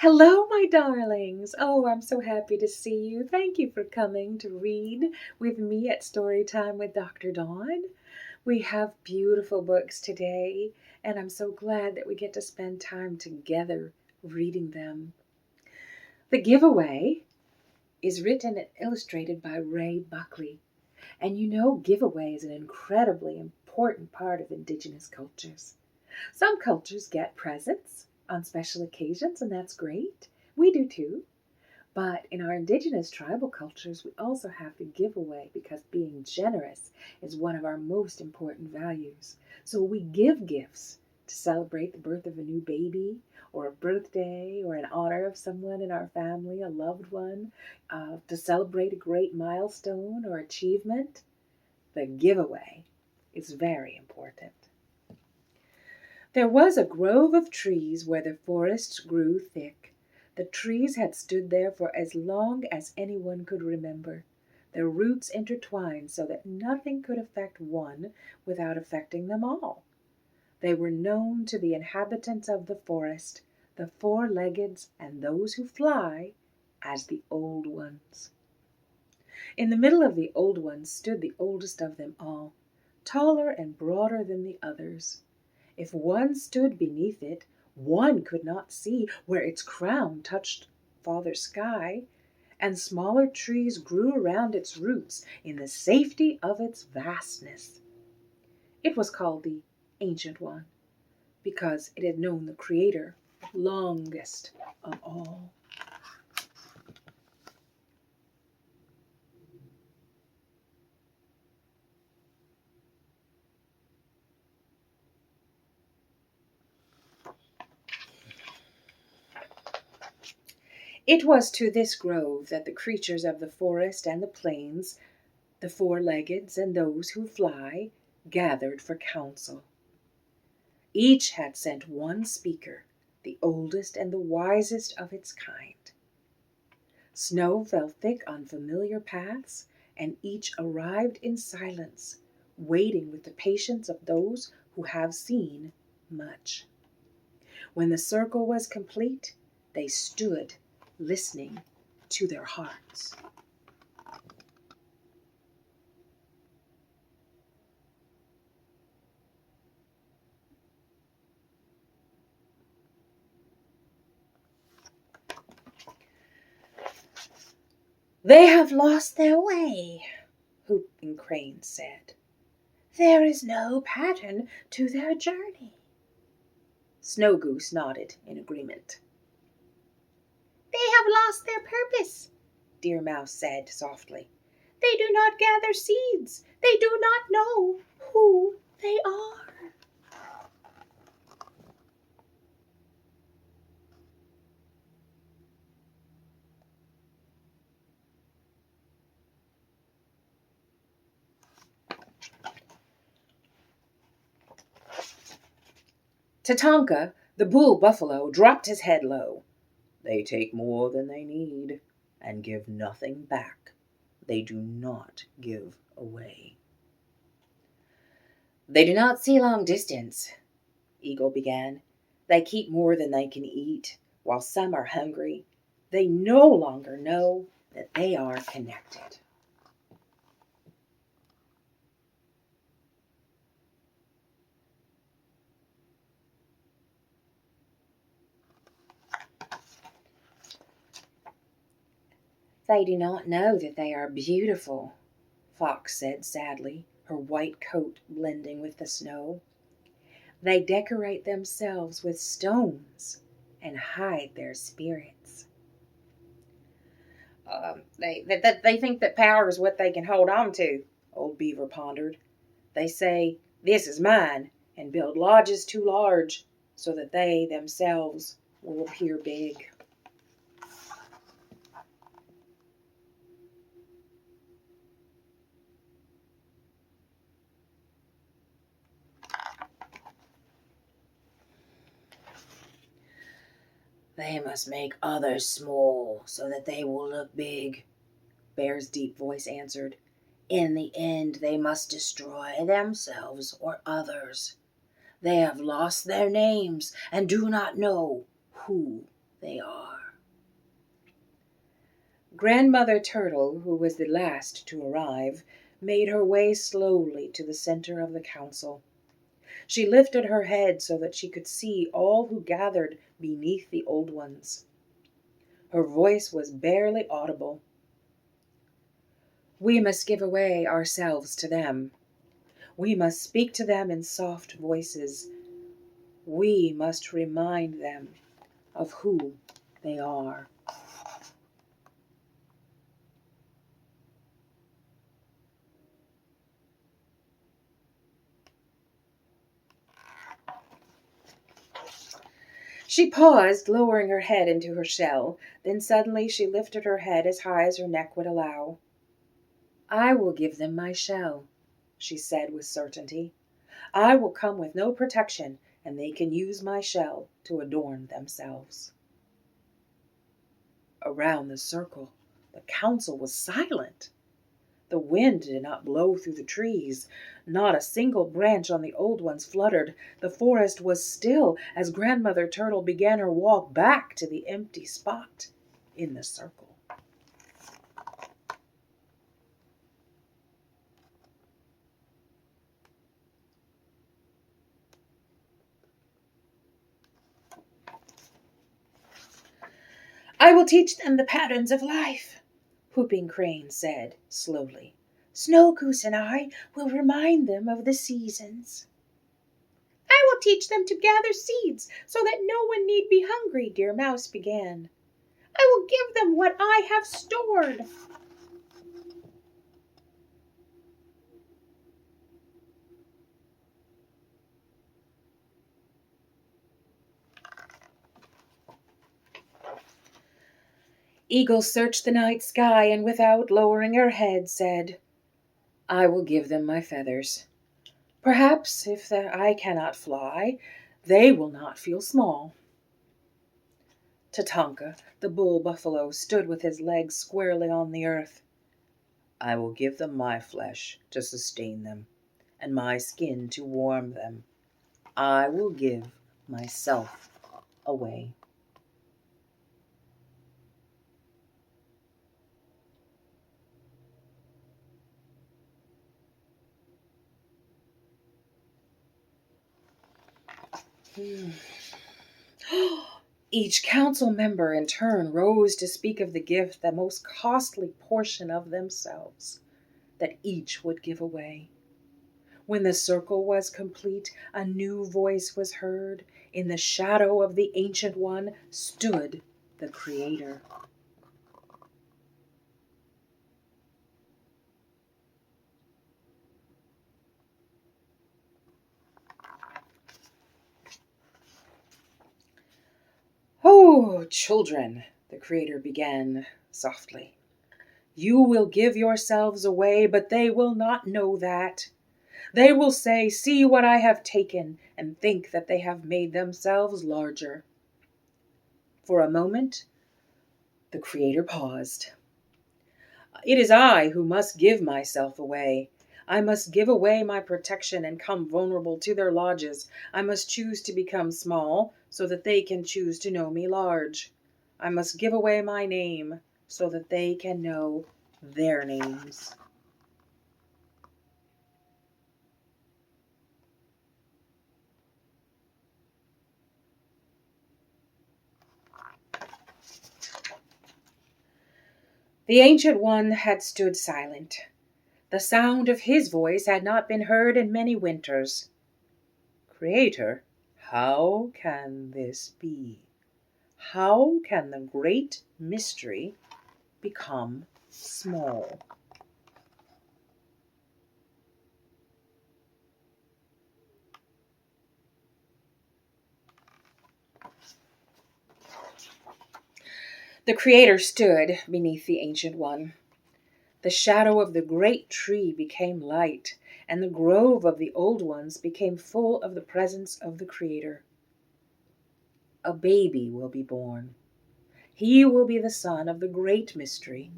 Hello, my darlings. Oh, I'm so happy to see you. Thank you for coming to read with me at Storytime with Dr. Dawn. We have beautiful books today, and I'm so glad that we get to spend time together reading them. The Giveaway is written and illustrated by Ray Buckley. And you know, giveaway is an incredibly important part of Indigenous cultures. Some cultures get presents on special occasions, and that's great. We do too. But in our Indigenous tribal cultures, we also have to give away because being generous is one of our most important values. So we give gifts to celebrate the birth of a new baby, or a birthday, or in honor of someone in our family, a loved one, to celebrate a great milestone or achievement. The giveaway is very important. There was a grove of trees where the forests grew thick. The trees had stood there for as long as anyone could remember, their roots intertwined so that nothing could affect one without affecting them all. They were known to the inhabitants of the forest, the four-leggeds and those who fly, as the Old Ones. In the middle of the Old Ones stood the oldest of them all, taller and broader than the others. If one stood beneath it, one could not see where its crown touched farther sky, and smaller trees grew around its roots in the safety of its vastness. It was called the Ancient One because it had known the Creator longest of all. It was to this grove that the creatures of the forest and the plains, the four-leggeds and those who fly, gathered for council. Each had sent one speaker, the oldest and the wisest of its kind. Snow fell thick on familiar paths, and each arrived in silence, waiting with the patience of those who have seen much. When the circle was complete, they stood listening to their hearts. They have lost their way, Hoop and Crane said. There is no pattern to their journey. Snow Goose nodded in agreement. They have lost their purpose, Deer Mouse said softly. They do not gather seeds. They do not know who they are. Tatanka, the bull buffalo, dropped his head low. They take more than they need and give nothing back. They do not give away. They do not see long distance, Eagle began. They keep more than they can eat, while some are hungry. They no longer know that they are connected. They do not know that they are beautiful, Fox said sadly, her white coat blending with the snow. They decorate themselves with stones and hide their spirits. They think that power is what they can hold on to, old Beaver pondered. They say, "This is mine," and build lodges too large so that they themselves will appear big. They must make others small so that they will look big, Bear's deep voice answered. In the end, they must destroy themselves or others. They have lost their names and do not know who they are. Grandmother Turtle, who was the last to arrive, made her way slowly to the center of the council. She lifted her head so that she could see all who gathered beneath the old ones. Her voice was barely audible. We must give away ourselves to them. We must speak to them in soft voices. We must remind them of who they are. She paused, lowering her head into her shell. Then suddenly she lifted her head as high as her neck would allow. I will give them my shell, she said with certainty. I will come with no protection, and they can use my shell to adorn themselves. Around the circle, the council was silent. The wind did not blow through the trees. Not a single branch on the old ones fluttered. The forest was still as Grandmother Turtle began her walk back to the empty spot in the circle. I will teach them the patterns of life, Whooping Crane said slowly. Snow Goose and I will remind them of the seasons. I will teach them to gather seeds so that no one need be hungry, Deer Mouse began. I will give them what I have stored. Eagle searched the night sky and without lowering her head said, I will give them my feathers. Perhaps if I cannot fly, they will not feel small. Tatanka, the bull buffalo, stood with his legs squarely on the earth. I will give them my flesh to sustain them, and my skin to warm them. I will give myself away. Each council member in turn rose to speak of the gift, the most costly portion of themselves, that each would give away. When the circle was complete, a new voice was heard. In the shadow of the Ancient One stood the Creator. Oh, children, the Creator began softly. You will give yourselves away, but they will not know that. They will say, see what I have taken, and think that they have made themselves larger. For a moment, the Creator paused. It is I who must give myself away. I must give away my protection and come vulnerable to their lodges. I must choose to become small so that they can choose to know me large. I must give away my name so that they can know their names. The Ancient One had stood silent. The sound of his voice had not been heard in many winters. Creator, how can this be? How can the great mystery become small? The Creator stood beneath the Ancient One. The shadow of the great tree became light, and the grove of the old ones became full of the presence of the Creator. A baby will be born. He will be the son of the great mystery.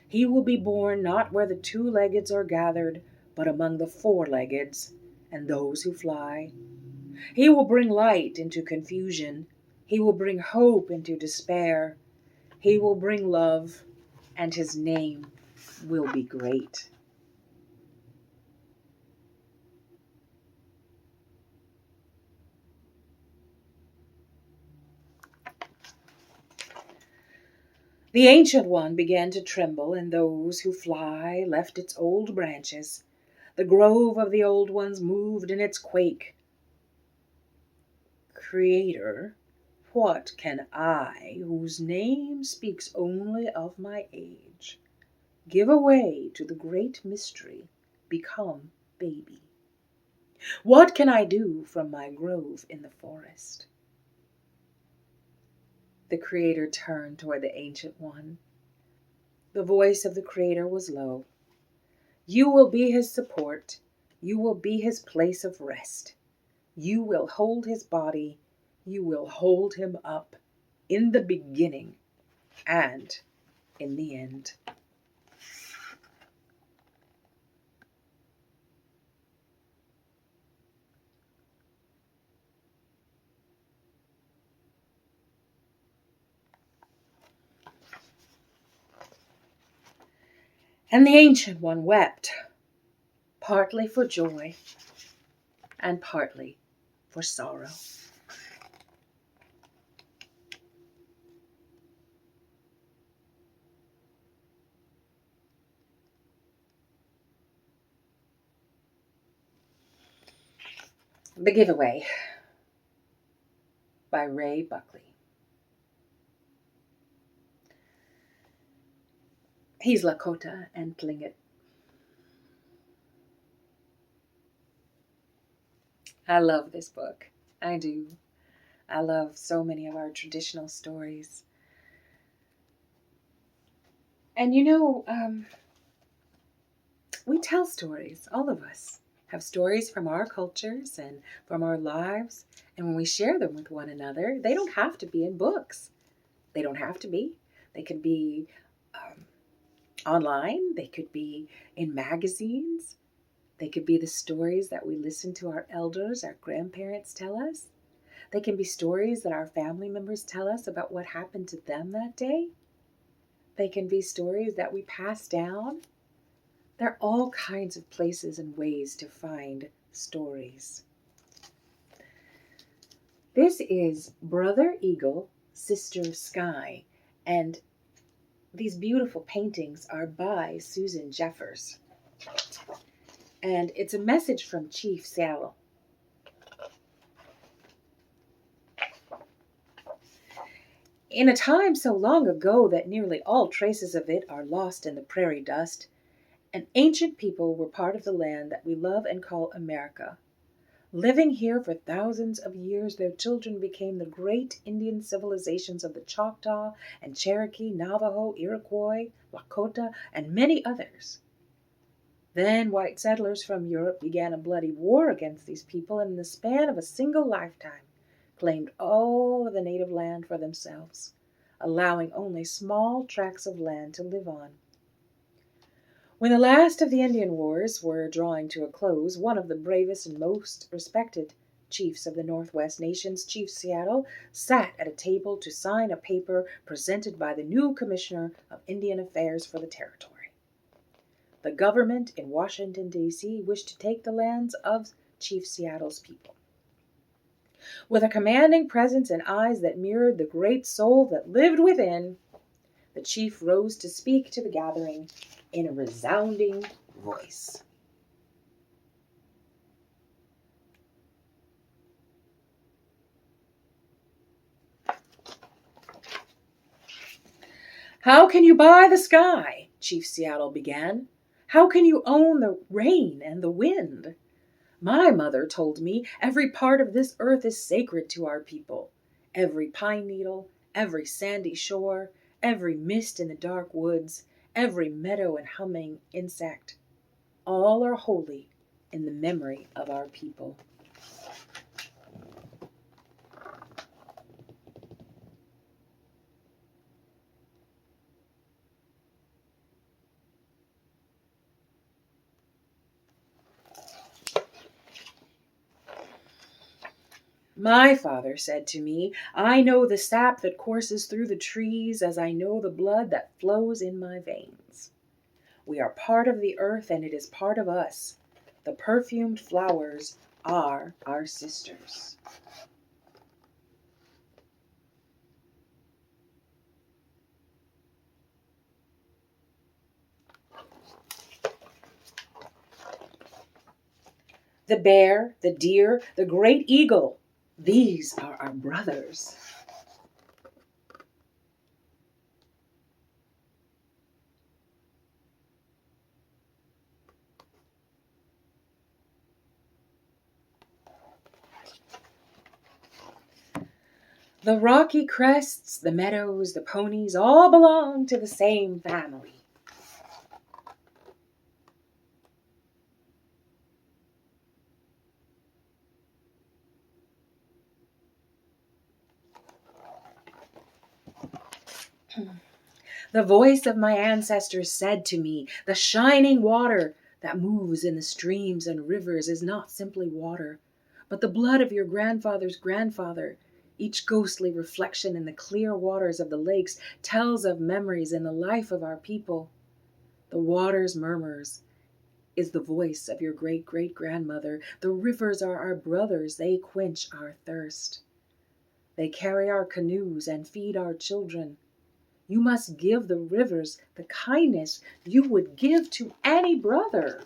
He will be born not where the two-leggeds are gathered, but among the four-leggeds and those who fly. He will bring light into confusion. He will bring hope into despair. He will bring love and his name will be great. The Ancient One began to tremble, and those who fly left its old branches. The grove of the Old Ones moved in its quake. Creator, what can I, whose name speaks only of my age, give away to the great mystery, become baby? What can I do from my grove in the forest? The Creator turned toward the Ancient One. The voice of the Creator was low. You will be his support. You will be his place of rest. You will hold his body. You will hold him up in the beginning and in the end. And the Ancient One wept, partly for joy and partly for sorrow. The Giveaway by Ray Buckley. He's Lakota and Tlingit. I love this book. I do. I love so many of our traditional stories. And we tell stories, all of us have stories from our cultures and from our lives. And when we share them with one another, they don't have to be in books. They don't have to be. They could be online. They could be in magazines. They could be the stories that we listen to our elders, our grandparents tell us. They can be stories that our family members tell us about what happened to them that day. They can be stories that we pass down. There are all kinds of places and ways to find stories. This is Brother Eagle, Sister Sky, and these beautiful paintings are by Susan Jeffers. And it's a message from Chief Seattle. In a time so long ago that nearly all traces of it are lost in the prairie dust, an ancient people were part of the land that we love and call America. Living here for thousands of years, their children became the great Indian civilizations of the Choctaw and Cherokee, Navajo, Iroquois, Lakota, and many others. Then white settlers from Europe began a bloody war against these people, and in the span of a single lifetime claimed all of the native land for themselves, allowing only small tracts of land to live on. When the last of the Indian wars were drawing to a close, one of the bravest and most respected chiefs of the Northwest nations, Chief Seattle, sat at a table to sign a paper presented by the new Commissioner of Indian Affairs for the territory. The government in Washington, D.C. wished to take the lands of Chief Seattle's people. With a commanding presence and eyes that mirrored the great soul that lived within, the chief rose to speak to the gathering in a resounding voice. How can you buy the sky? Chief Seattle began. How can you own the rain and the wind? My mother told me every part of this earth is sacred to our people. Every pine needle, every sandy shore, every mist in the dark woods, every meadow and humming insect, all are holy in the memory of our people. My father said to me, I know the sap that courses through the trees as I know the blood that flows in my veins. We are part of the earth and it is part of us. The perfumed flowers are our sisters. The bear, the deer, the great eagle, these are our brothers. The rocky crests, the meadows, the ponies all belong to the same family. The voice of my ancestors said to me, the shining water that moves in the streams and rivers is not simply water, but the blood of your grandfather's grandfather. Each ghostly reflection in the clear waters of the lakes tells of memories in the life of our people. The water's murmurs is the voice of your great-great-grandmother. The rivers are our brothers, they quench our thirst. They carry our canoes and feed our children. You must give the rivers the kindness you would give to any brother.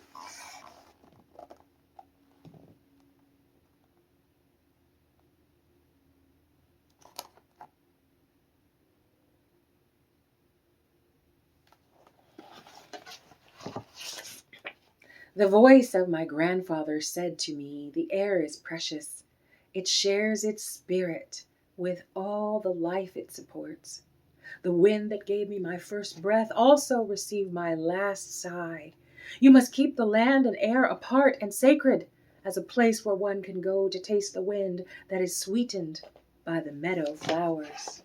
The voice of my grandfather said to me, the air is precious. It shares its spirit with all the life it supports. The wind that gave me my first breath also received my last sigh. You must keep the land and air apart and sacred as a place where one can go to taste the wind that is sweetened by the meadow flowers.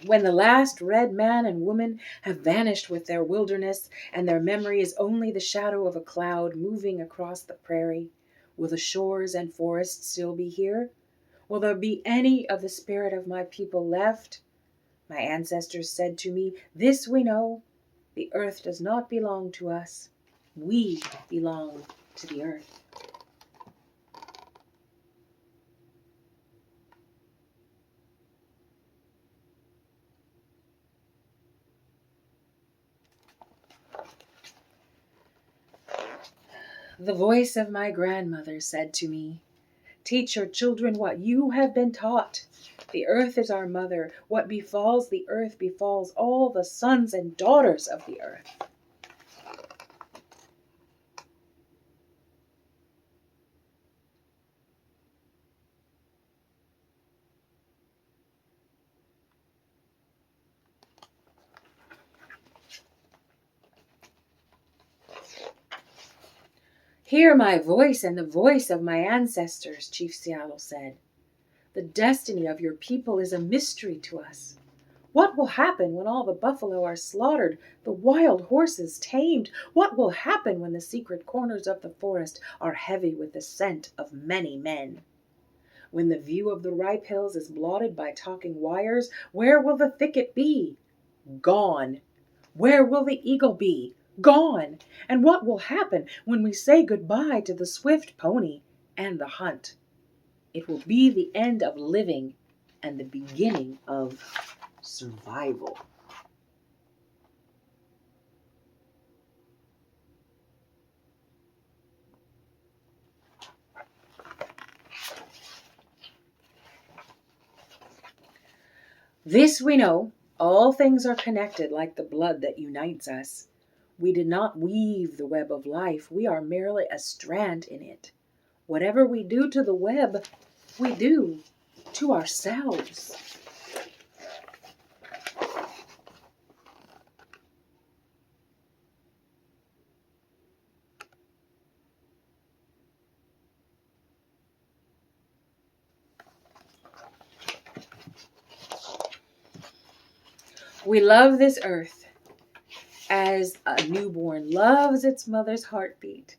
When the last red man and woman have vanished with their wilderness, and their memory is only the shadow of a cloud moving across the prairie, will the shores and forests still be here? Will there be any of the spirit of my people left? My ancestors said to me, this we know, the earth does not belong to us. We belong to the earth. The voice of my grandmother said to me, teach your children what you have been taught. The earth is our mother. What befalls the earth befalls all the sons and daughters of the earth. Hear my voice and the voice of my ancestors, Chief Seattle said. The destiny of your people is a mystery to us. What will happen when all the buffalo are slaughtered, the wild horses tamed? What will happen when the secret corners of the forest are heavy with the scent of many men? When the view of the ripe hills is blotted by talking wires, where will the thicket be? Gone. Where will the eagle be? Gone. And what will happen when we say goodbye to the swift pony and the hunt? It will be the end of living and the beginning of survival. This we know, all things are connected like the blood that unites us. We did not weave the web of life, we are merely a strand in it. Whatever we do to the web, we do to ourselves. We love this earth as a newborn loves its mother's heartbeat.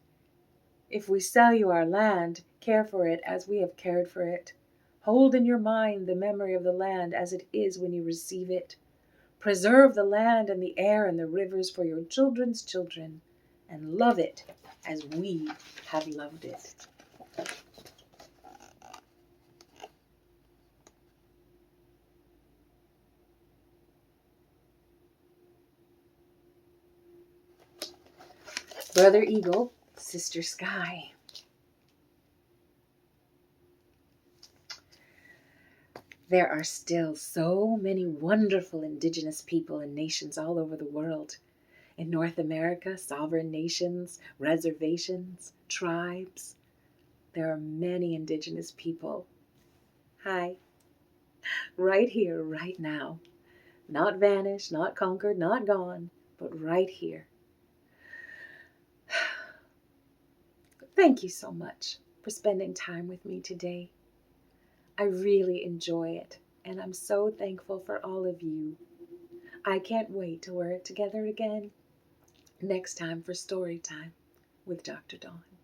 If we sell you our land, care for it as we have cared for it. Hold in your mind the memory of the land as it is when you receive it. Preserve the land and the air and the rivers for your children's children, and love it as we have loved it. Brother Eagle, Sister Sky. There are still so many wonderful indigenous people and nations all over the world. In North America, sovereign nations, reservations, tribes. There are many indigenous people. Hi. Right here, right now. Not vanished, not conquered, not gone, but right here. Thank you so much for spending time with me today. I really enjoy it, and I'm so thankful for all of you. I can't wait till we're together again next time for Story Time with Dr. Dawn.